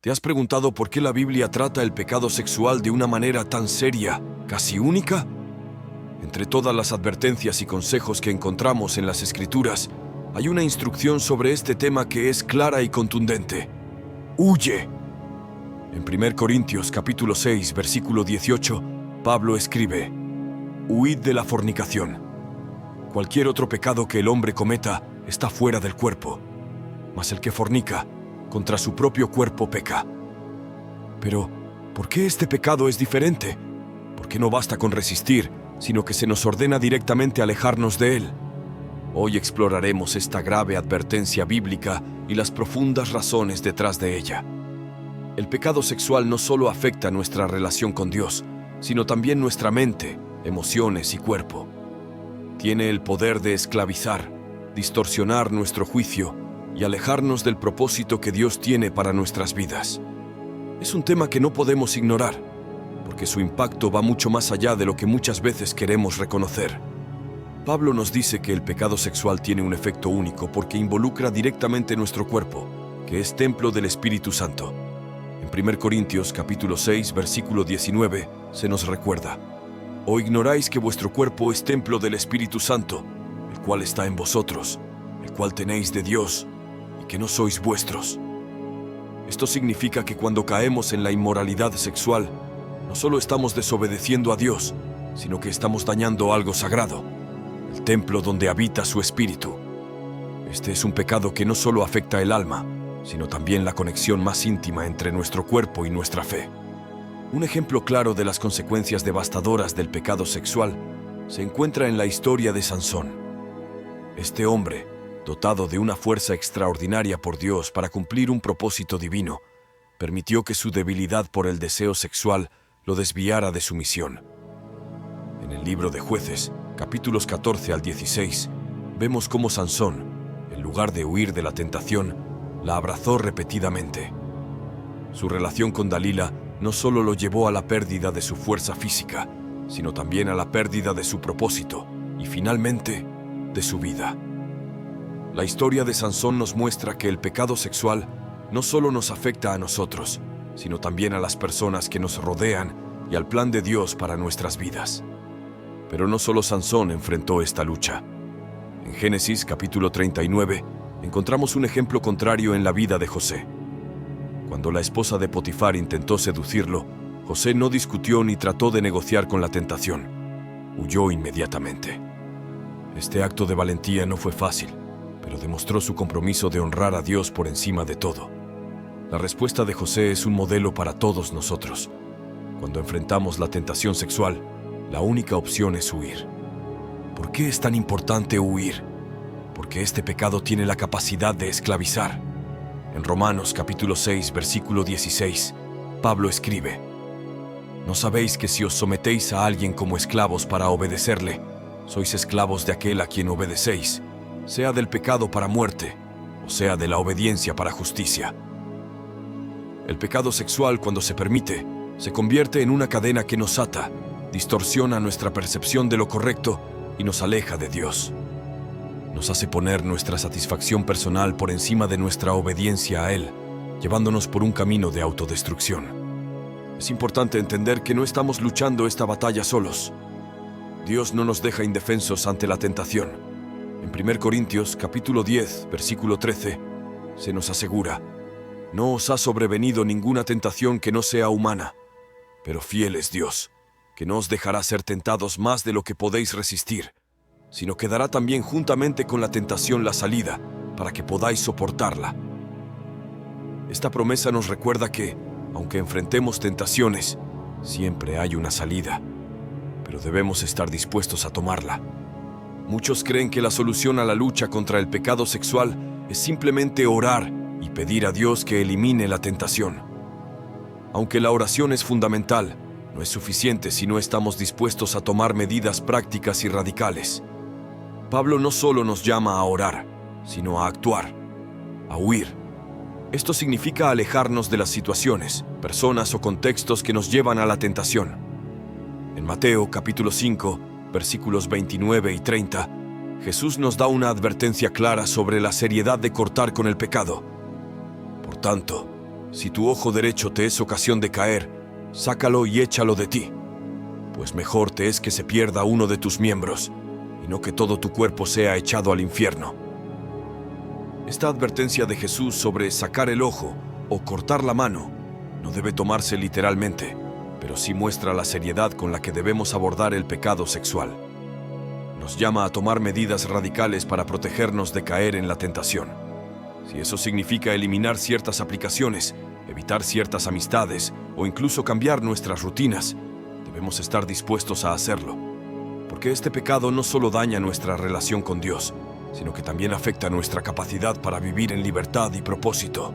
¿Te has preguntado por qué la Biblia trata el pecado sexual de una manera tan seria, casi única? Entre todas las advertencias y consejos que encontramos en las Escrituras, hay una instrucción sobre este tema que es clara y contundente. ¡Huye! En 1 Corintios capítulo 6, versículo 18, Pablo escribe: «Huid de la fornicación. Cualquier otro pecado que el hombre cometa está fuera del cuerpo, mas el que fornica contra su propio cuerpo peca». Pero, ¿por qué este pecado es diferente? ¿Por qué no basta con resistir, sino que se nos ordena directamente alejarnos de él? Hoy exploraremos esta grave advertencia bíblica y las profundas razones detrás de ella. El pecado sexual no solo afecta nuestra relación con Dios, sino también nuestra mente, emociones y cuerpo. Tiene el poder de esclavizar, distorsionar nuestro juicio y alejarnos del propósito que Dios tiene para nuestras vidas. Es un tema que no podemos ignorar, porque su impacto va mucho más allá de lo que muchas veces queremos reconocer. Pablo nos dice que el pecado sexual tiene un efecto único porque involucra directamente nuestro cuerpo, que es templo del Espíritu Santo. En 1 Corintios capítulo 6, versículo 19, se nos recuerda: «¿O ignoráis que vuestro cuerpo es templo del Espíritu Santo, el cual está en vosotros, el cual tenéis de Dios, y que no sois vuestros?» Esto significa que cuando caemos en la inmoralidad sexual, no solo estamos desobedeciendo a Dios, sino que estamos dañando algo sagrado, el templo donde habita su Espíritu. Este es un pecado que no solo afecta el alma, sino también la conexión más íntima entre nuestro cuerpo y nuestra fe. Un ejemplo claro de las consecuencias devastadoras del pecado sexual se encuentra en la historia de Sansón. Este hombre, dotado de una fuerza extraordinaria por Dios para cumplir un propósito divino, permitió que su debilidad por el deseo sexual lo desviara de su misión. En el libro de Jueces, capítulos 14 al 16, vemos cómo Sansón, en lugar de huir de la tentación, la abrazó repetidamente. Su relación con Dalila no solo lo llevó a la pérdida de su fuerza física, sino también a la pérdida de su propósito y, finalmente, de su vida. La historia de Sansón nos muestra que el pecado sexual no solo nos afecta a nosotros, sino también a las personas que nos rodean y al plan de Dios para nuestras vidas. Pero no solo Sansón enfrentó esta lucha. En Génesis capítulo 39 encontramos un ejemplo contrario en la vida de José. Cuando la esposa de Potifar intentó seducirlo, José no discutió ni trató de negociar con la tentación. Huyó inmediatamente. Este acto de valentía no fue fácil, pero demostró su compromiso de honrar a Dios por encima de todo. La respuesta de José es un modelo para todos nosotros. Cuando enfrentamos la tentación sexual, la única opción es huir. ¿Por qué es tan importante huir? Porque este pecado tiene la capacidad de esclavizar. En Romanos capítulo 6, versículo 16, Pablo escribe: «¿No sabéis que si os sometéis a alguien como esclavos para obedecerle, sois esclavos de aquel a quien obedecéis, sea del pecado para muerte, o sea de la obediencia para justicia?» El pecado sexual, cuando se permite, se convierte en una cadena que nos ata, distorsiona nuestra percepción de lo correcto y nos aleja de Dios. Nos hace poner nuestra satisfacción personal por encima de nuestra obediencia a Él, llevándonos por un camino de autodestrucción. Es importante entender que no estamos luchando esta batalla solos. Dios no nos deja indefensos ante la tentación. En 1 Corintios capítulo 10, versículo 13, se nos asegura: «No os ha sobrevenido ninguna tentación que no sea humana, pero fiel es Dios, que no os dejará ser tentados más de lo que podéis resistir, sino que dará también juntamente con la tentación la salida, para que podáis soportarla». Esta promesa nos recuerda que, aunque enfrentemos tentaciones, siempre hay una salida, pero debemos estar dispuestos a tomarla. Muchos creen que la solución a la lucha contra el pecado sexual es simplemente orar y pedir a Dios que elimine la tentación. Aunque la oración es fundamental, no es suficiente si no estamos dispuestos a tomar medidas prácticas y radicales. Pablo no solo nos llama a orar, sino a actuar, a huir. Esto significa alejarnos de las situaciones, personas o contextos que nos llevan a la tentación. En Mateo capítulo 5, versículos 29 y 30, Jesús nos da una advertencia clara sobre la seriedad de cortar con el pecado. Por tanto, Si tu ojo derecho te es ocasión de caer, sácalo y échalo de ti, pues mejor te es que se pierda uno de tus miembros, y no que todo tu cuerpo sea echado al infierno. Esta advertencia de Jesús sobre sacar el ojo o cortar la mano no debe tomarse literalmente, pero sí muestra la seriedad con la que debemos abordar el pecado sexual. Nos llama a tomar medidas radicales para protegernos de caer en la tentación. Si eso significa eliminar ciertas aplicaciones, evitar ciertas amistades o incluso cambiar nuestras rutinas, debemos estar dispuestos a hacerlo. Porque este pecado no solo daña nuestra relación con Dios, sino que también afecta nuestra capacidad para vivir en libertad y propósito.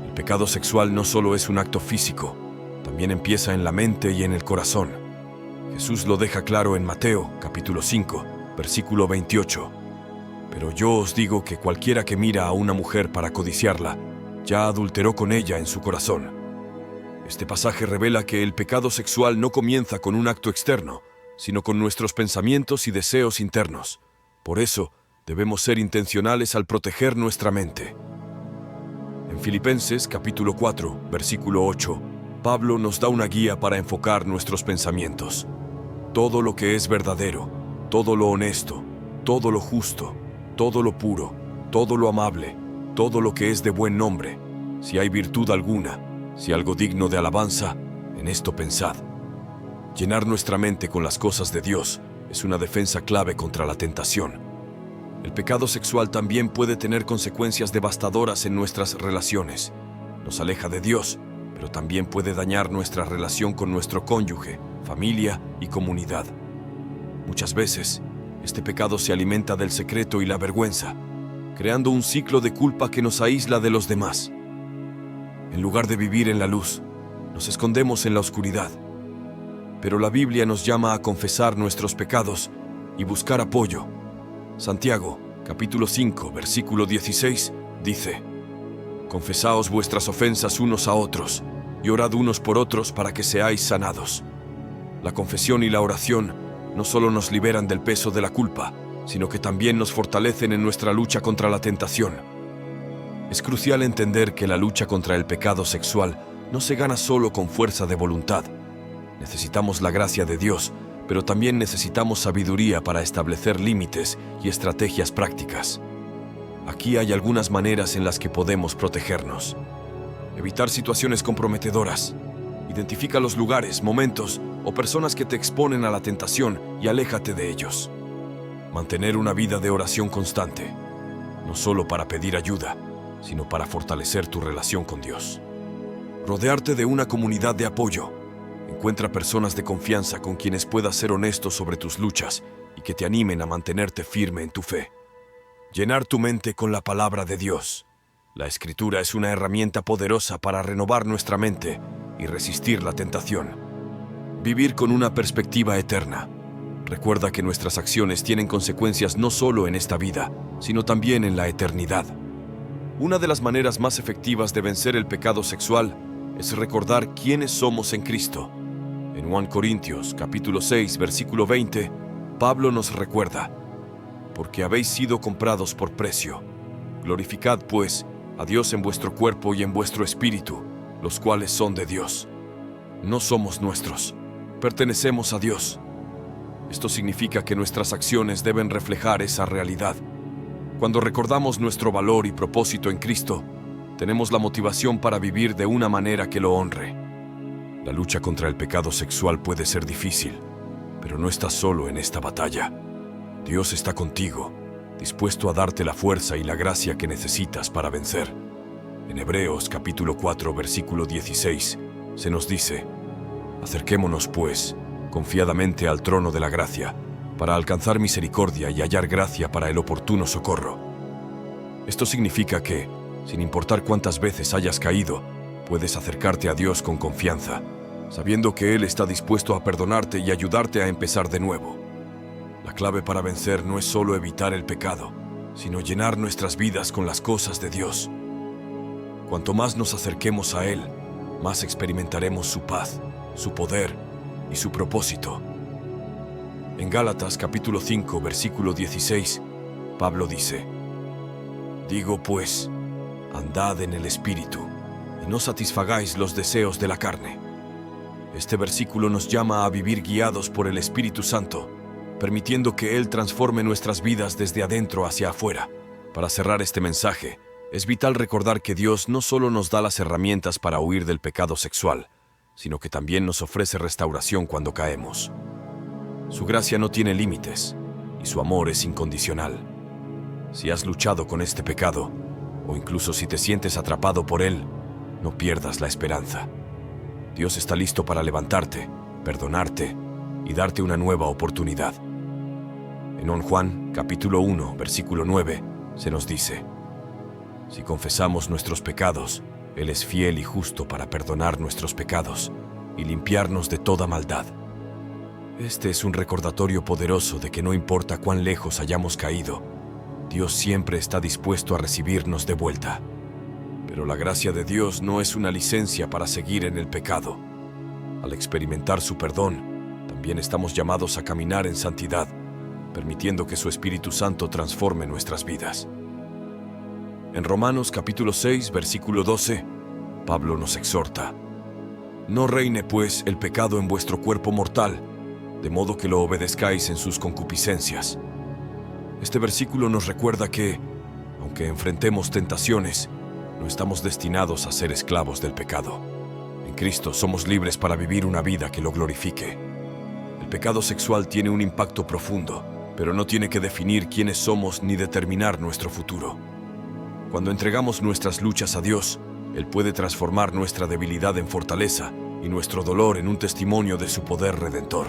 El pecado sexual no solo es un acto físico, también empieza en la mente y en el corazón. Jesús lo deja claro en Mateo, capítulo 5, versículo 28. Pero yo os digo que cualquiera que mira a una mujer para codiciarla, ya adulteró con ella en su corazón. Este pasaje revela que el pecado sexual no comienza con un acto externo, sino con nuestros pensamientos y deseos internos. Por eso, debemos ser intencionales al proteger nuestra mente. En Filipenses, capítulo 4, versículo 8, Pablo nos da una guía para enfocar nuestros pensamientos. Todo lo que es verdadero, todo lo honesto, todo lo justo, todo lo puro, todo lo amable, todo lo que es de buen nombre, si hay virtud alguna, si algo digno de alabanza, en esto pensad. Llenar nuestra mente con las cosas de Dios es una defensa clave contra la tentación. El pecado sexual también puede tener consecuencias devastadoras en nuestras relaciones. Nos aleja de Dios, pero también puede dañar nuestra relación con nuestro cónyuge, familia y comunidad. Muchas veces, este pecado se alimenta del secreto y la vergüenza, creando un ciclo de culpa que nos aísla de los demás. En lugar de vivir en la luz, nos escondemos en la oscuridad. Pero la Biblia nos llama a confesar nuestros pecados y buscar apoyo. Santiago, capítulo 5, versículo 16, dice: Confesaos vuestras ofensas unos a otros y orad unos por otros para que seáis sanados. La confesión y la oración no solo nos liberan del peso de la culpa, sino que también nos fortalecen en nuestra lucha contra la tentación. Es crucial entender que la lucha contra el pecado sexual no se gana solo con fuerza de voluntad. Necesitamos la gracia de Dios, pero también necesitamos sabiduría para establecer límites y estrategias prácticas. Aquí hay algunas maneras en las que podemos protegernos. Evitar situaciones comprometedoras. Identifica los lugares, momentos o personas que te exponen a la tentación y aléjate de ellos. Mantener una vida de oración constante, no solo para pedir ayuda, sino para fortalecer tu relación con Dios. Rodearte de una comunidad de apoyo. Encuentra personas de confianza con quienes puedas ser honesto sobre tus luchas y que te animen a mantenerte firme en tu fe. Llenar tu mente con la palabra de Dios. La Escritura es una herramienta poderosa para renovar nuestra mente y resistir la tentación. Vivir con una perspectiva eterna. Recuerda que nuestras acciones tienen consecuencias no solo en esta vida, sino también en la eternidad. Una de las maneras más efectivas de vencer el pecado sexual es recordar quiénes somos en Cristo. En 1 Corintios, capítulo 6, versículo 20, Pablo nos recuerda: porque habéis sido comprados por precio. Glorificad, pues, a Dios en vuestro cuerpo y en vuestro espíritu, los cuales son de Dios. No somos nuestros, pertenecemos a Dios. Esto significa que nuestras acciones deben reflejar esa realidad. Cuando recordamos nuestro valor y propósito en Cristo, tenemos la motivación para vivir de una manera que lo honre. La lucha contra el pecado sexual puede ser difícil, pero no estás solo en esta batalla. Dios está contigo, dispuesto a darte la fuerza y la gracia que necesitas para vencer. En Hebreos capítulo 4, versículo 16, se nos dice: acerquémonos, pues, confiadamente al trono de la gracia, para alcanzar misericordia y hallar gracia para el oportuno socorro. Esto significa que, sin importar cuántas veces hayas caído, puedes acercarte a Dios con confianza, sabiendo que Él está dispuesto a perdonarte y ayudarte a empezar de nuevo. La clave para vencer no es solo evitar el pecado, sino llenar nuestras vidas con las cosas de Dios. Cuanto más nos acerquemos a Él, más experimentaremos su paz, su poder y su propósito. En Gálatas capítulo 5, versículo 16, Pablo dice: digo pues, andad en el Espíritu, y no satisfagáis los deseos de la carne. Este versículo nos llama a vivir guiados por el Espíritu Santo, permitiendo que Él transforme nuestras vidas desde adentro hacia afuera. Para cerrar este mensaje, es vital recordar que Dios no solo nos da las herramientas para huir del pecado sexual, sino que también nos ofrece restauración cuando caemos. Su gracia no tiene límites y su amor es incondicional. Si has luchado con este pecado, o incluso si te sientes atrapado por él, no pierdas la esperanza. Dios está listo para levantarte, perdonarte y darte una nueva oportunidad. En Juan, capítulo 1, versículo 9, se nos dice: si confesamos nuestros pecados, Él es fiel y justo para perdonar nuestros pecados y limpiarnos de toda maldad. Este es un recordatorio poderoso de que no importa cuán lejos hayamos caído, Dios siempre está dispuesto a recibirnos de vuelta. Pero la gracia de Dios no es una licencia para seguir en el pecado. Al experimentar su perdón, también estamos llamados a caminar en santidad, permitiendo que su Espíritu Santo transforme nuestras vidas. En Romanos capítulo 6, versículo 12, Pablo nos exhorta: no reine pues el pecado en vuestro cuerpo mortal, de modo que lo obedezcáis en sus concupiscencias. Este versículo nos recuerda que, aunque enfrentemos tentaciones, no estamos destinados a ser esclavos del pecado. En Cristo somos libres para vivir una vida que lo glorifique. El pecado sexual tiene un impacto profundo, pero no tiene que definir quiénes somos ni determinar nuestro futuro. Cuando entregamos nuestras luchas a Dios, Él puede transformar nuestra debilidad en fortaleza y nuestro dolor en un testimonio de su poder redentor.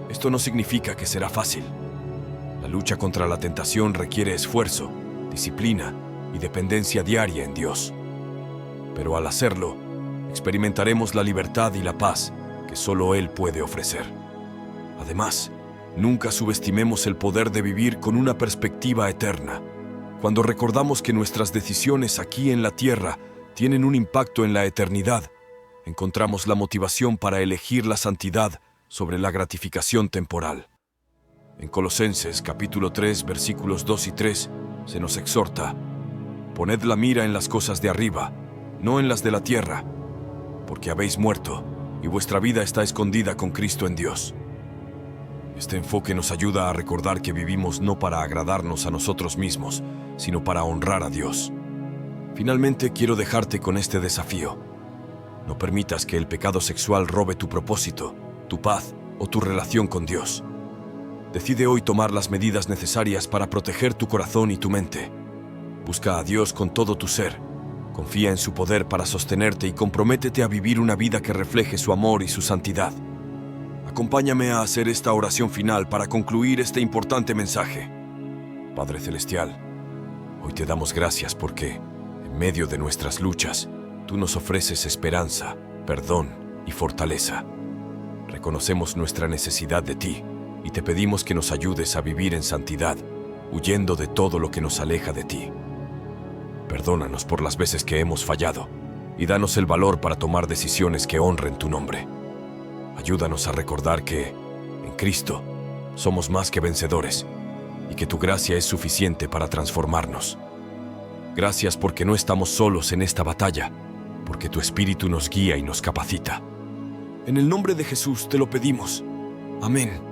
Esto no significa que será fácil. La lucha contra la tentación requiere esfuerzo, disciplina y dependencia diaria en Dios. Pero al hacerlo, experimentaremos la libertad y la paz que solo Él puede ofrecer. Además, nunca subestimemos el poder de vivir con una perspectiva eterna. Cuando recordamos que nuestras decisiones aquí en la tierra tienen un impacto en la eternidad, encontramos la motivación para elegir la santidad sobre la gratificación temporal. En Colosenses capítulo 3, versículos 2 y 3, se nos exhorta: poned la mira en las cosas de arriba, no en las de la tierra, porque habéis muerto y vuestra vida está escondida con Cristo en Dios. Este enfoque nos ayuda a recordar que vivimos no para agradarnos a nosotros mismos, sino para honrar a Dios. Finalmente, quiero dejarte con este desafío. No permitas que el pecado sexual robe tu propósito, tu paz o tu relación con Dios. Decide hoy tomar las medidas necesarias para proteger tu corazón y tu mente. Busca a Dios con todo tu ser. Confía en su poder para sostenerte y comprométete a vivir una vida que refleje su amor y su santidad. Acompáñame a hacer esta oración final para concluir este importante mensaje. Padre Celestial, hoy te damos gracias porque, en medio de nuestras luchas, tú nos ofreces esperanza, perdón y fortaleza. Reconocemos nuestra necesidad de ti y te pedimos que nos ayudes a vivir en santidad, huyendo de todo lo que nos aleja de ti. Perdónanos por las veces que hemos fallado y danos el valor para tomar decisiones que honren tu nombre. Ayúdanos a recordar que, en Cristo, somos más que vencedores y que tu gracia es suficiente para transformarnos. Gracias porque no estamos solos en esta batalla, porque tu Espíritu nos guía y nos capacita. En el nombre de Jesús te lo pedimos. Amén.